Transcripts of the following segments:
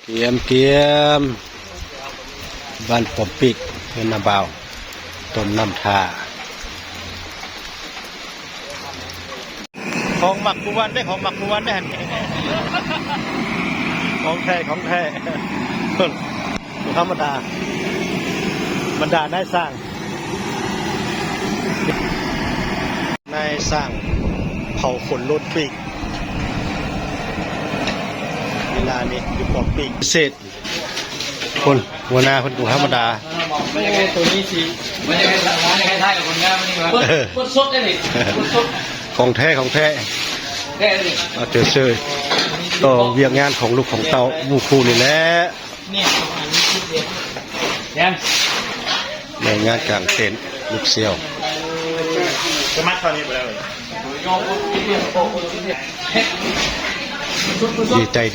เกียมบ้านปอมปิกเงินนาบาวต้มน้ำทาของหมักกุวันได้ของหมักกุวันได้ของแท้ธรรมดาบรรดานายสร้างเผาขนรถปีกเวลานี้อยู่ปอมปิกเสร็จคนหัวหน้าคนกูธรรมดาไม่ยังไงตัวนี้สิไม่ยังไงท่ายกับคนงานมันนี่มาคนสดได้ดิคนสดของแท้แท้เลยเอาเจอเชยต่อเวียงงานของลูกของเตาบูคูนี่แหละเนี่ยยังในงานกลางเต็นท์ลูกเซี่ยวจะมัดตอนนี้ไปแล้ว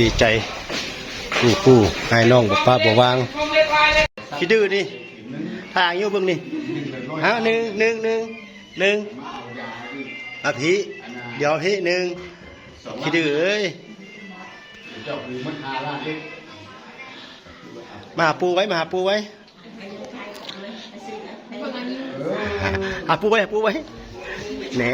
ดีใจบูคูให้น้องป้าบ่วางคิดดื้อนี่ทางอยู่เบิ่งนี่ฮะหนึ่งอ่ะพี่เดี๋ยวพี่หนึ่งคิดดื้อเอ้ยมาหาปูไว้หาปูไว้แหน่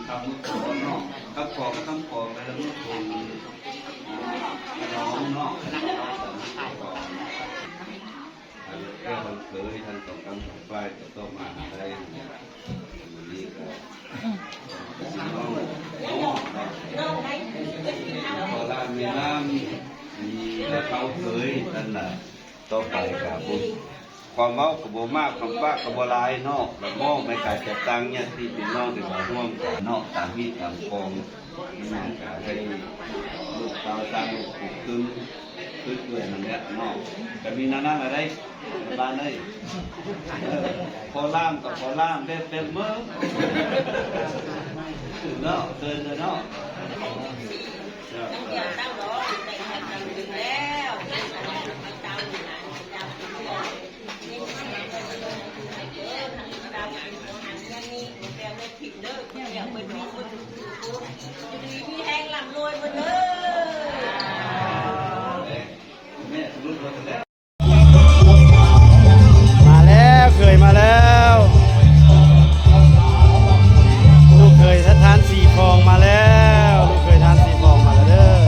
ครับขอก็ต้องขอไปแล้วทุกคนน้องเนาะแก้วเคยท่านสองคำสองฝ่ายจะต้องมาได้วันนี้ก็พอละมีน้ำมีเขาเคยนั่นแหละต่อไปกับบุญความเมากับโบมากความป้ากับโบลายนอกแล้วมองไม่กายจะตั้งเนี่ยที่เป็นนอกเป็นร่วมกันนอกต่างที่ต่างกองนั่นก็ให้ลูกสาวสร้างลูกคึ้งด้วยนั่นแหละนอกจะมีนั่นอะไรบ้านเลยพอล่ามกับพอล่ามเต็มมือเนาะเดินเนาะมาแล้วเคยมาแล้วลูกเคยทานสีฟองมาแล้วลูกเคยทานสีฟองมาแล้วเด้อ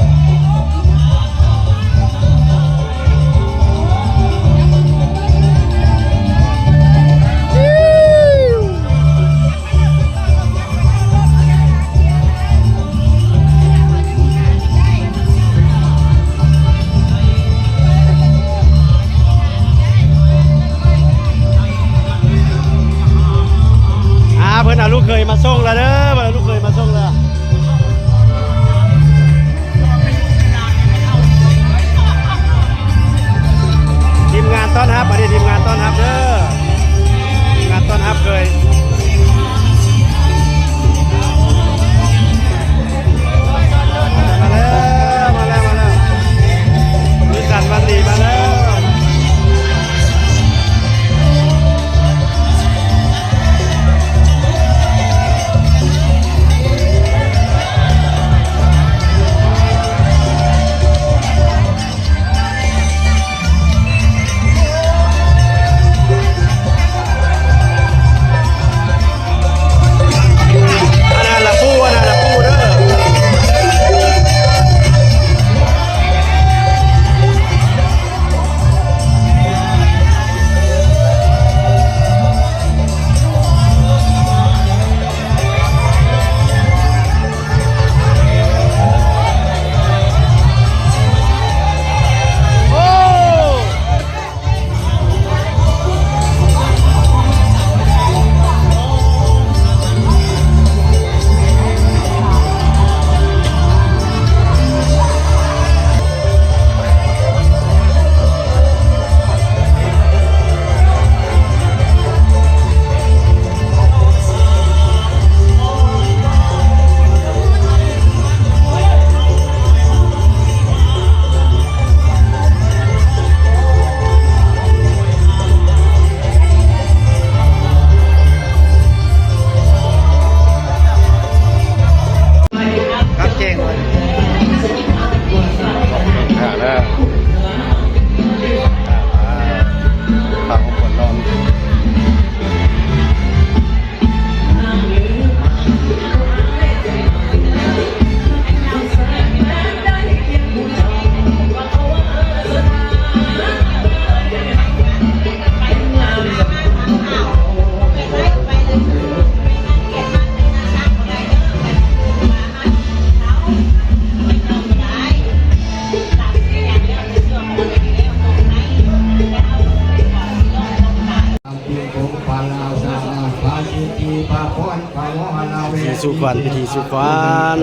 เพิ่นเอาลูกเคยมาส่งแล้วเด้อเพิ่นเอาลูกเคยมาส่งแล้วทีมงานต้อนรับอันนี้ทีมงานต้อนรับเด้อทีมงานต้อนรับเคยมาแล้วมีสันวันดีมาแล้ว ปะพรภาวนาเว พิธีสู่ขวัญพิธีสู่ขวัญ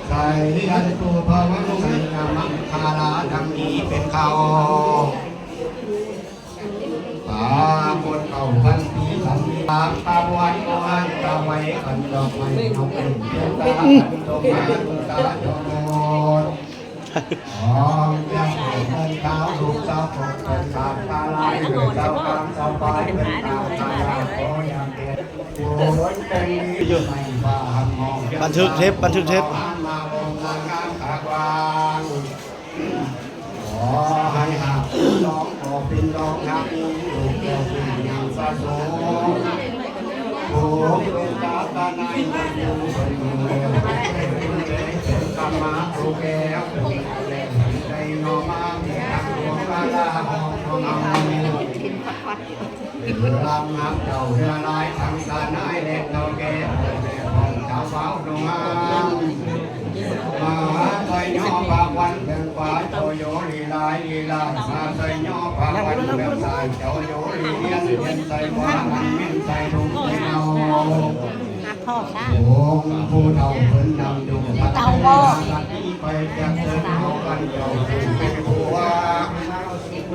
ใส่ยันตุภาวะใส่นามังคาราดังนี้เป็นเขาปาบนเขาพันปีสันตาปาวันโอหันตาไว้ขันดอกไม้นกเป็นเทียนตาขันดอกไม้ตาจอดยังเดินเท้าลูกสาวผมเป็นขาดตาลายด้วยเจ้ากางสบายเป็นตาตาลายขอยังเด็ดโอ้ยเป็นดีไม่บ้าหอง บันทึกเทปบันทึกเทป มาองค์งานขากวางขอให้หักน้องขอเป็นน้องหักลูกแก้วเป็นอย่างสะสมโอ้เป็นตาตาในมันอยู่เป็นเมืองเป็นกรรมะโอแก้วเป็นแหล่งใจนอมาเมียทางดวงกาลาหอมของเราลำนับเจ้าเรือลายทางตาหน้าเล็กเท่าแก่ของชาวบ้านดงมาใส่ย่อปากวันเดินขวาเจ้าโยลีลายลีลายมาใส่ย่อปากวันเดินซ้ายเจ้าโยลีเลียนเลียนใส่ขวามันเมียนใส่ทุ่งเงาองค์ผู้เฒ่าเพิ่นนำดูพัฒนาลัทธิไปจากเดินเอากันเจ้าเป็นผู้ว่า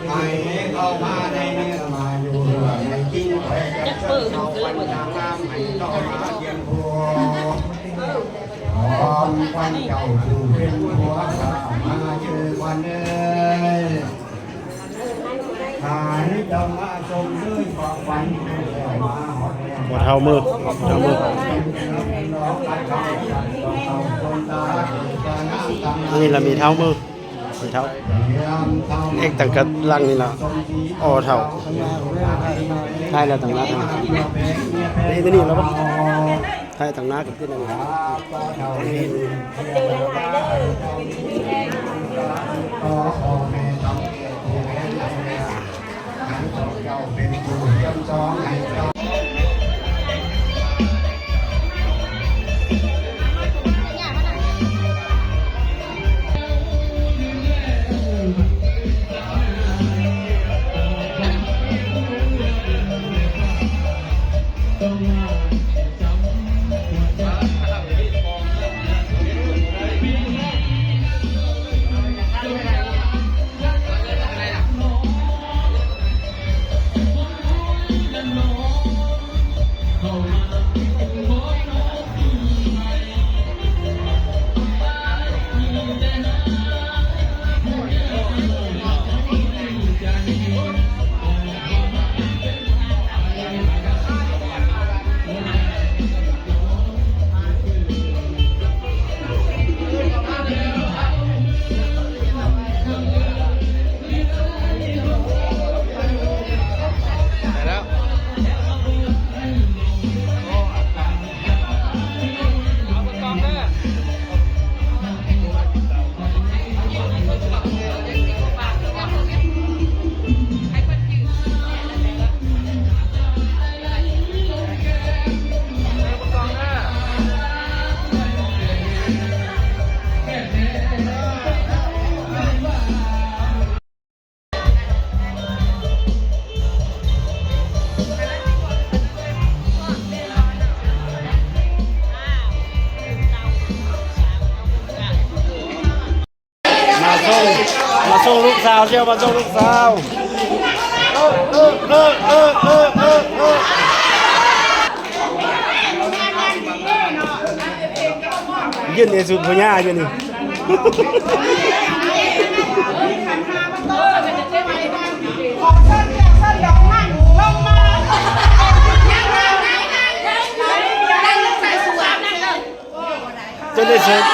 ให้เข้ามาในเนื้อมาอยู่เรื่องในจริงไปจากเดินเอาวันนางงามให้เข้ามาเยี่ยมผัวควันเจ้าผู้เป็นผัวมาเจอวันเอ้ยหายเจ้ามาชมด้วยความฝันมาหอดแก้ม หมดเท้ามือเท้ามืออันนี้เรามีเท้ามือมีเท้าเอกต่างกันลังนี่ละอ๋อเท้าใช่แล้วต่างหน้านี่ตัวนี้แล้วปะใช่ต่างหน้ากับที่นั่นมาส่งลูกสาวเชียวมาส่งลูกสาวยืนในสุดพญาอยู่นี่จะได้เสร็จ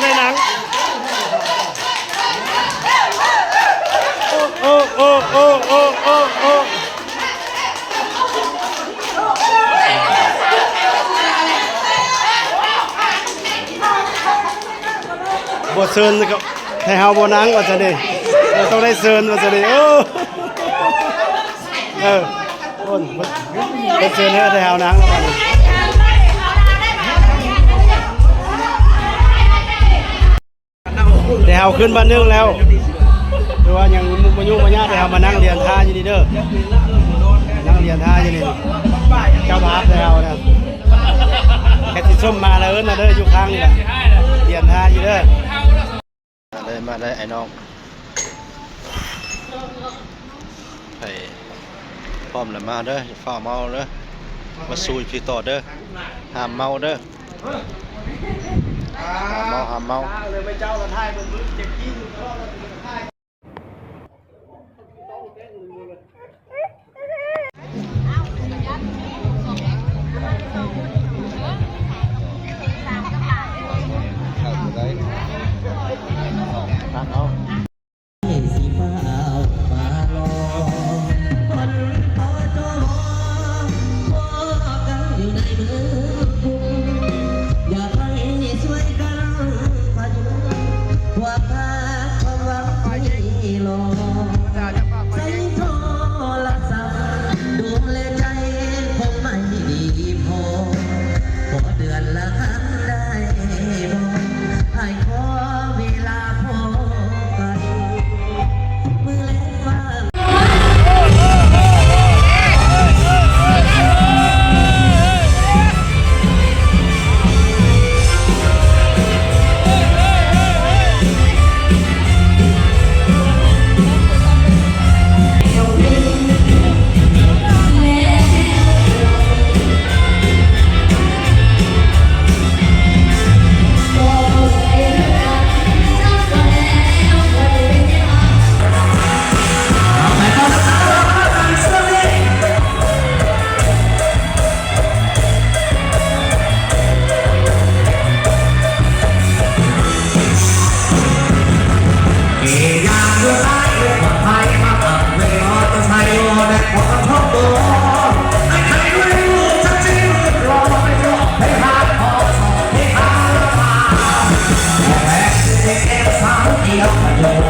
ในหนังโอ้โอ้โอ้โอ้โอ้โอ้บทเซิร์นก็ให้เฮาบ่นังว่าจะได้ต้องได้เซิร์นว่าจะได้โอ้คนเซิร์นให้เฮานังแล้วกันเดี๋ยวขึ้นบ้านนึงแล้วหรือว่ายังมุกม ยุ่งมาญาติเอามานั่งเรียนท่าอยู่นี่เด้อนั่งเรียนท่าอยู่นี่เจ้าภาพแล้วนะแค่ที่ส้มมาแล้วนะเด้ออยู่ข้างนี่แหละเรียนท่าอยู่เด้อมาเลยไอ้น้องไปพร้อมแล้วมาเด้อฝ่าเมาเด้อมาสู้พี่ต่อเด้อห้ามเมาเด้อห้ามเมาเลยไม่เจ้าละท้ายมันบึ้งเจ็บขี้อยู่ก็ท้าย ตัดเอาสีฟ้าฟ้าลองคนพอจอพอกันอยู่ในเมืองกรุงอยากให้ช่วยกันพายุความรักความหวังให้รอใจโทรศัพท์ดูแลใจคงไม่ดีพอขอเดือนละครั้งได้บ่ให้ขอเวลาพอกันมือเล็กฟ้าเดียว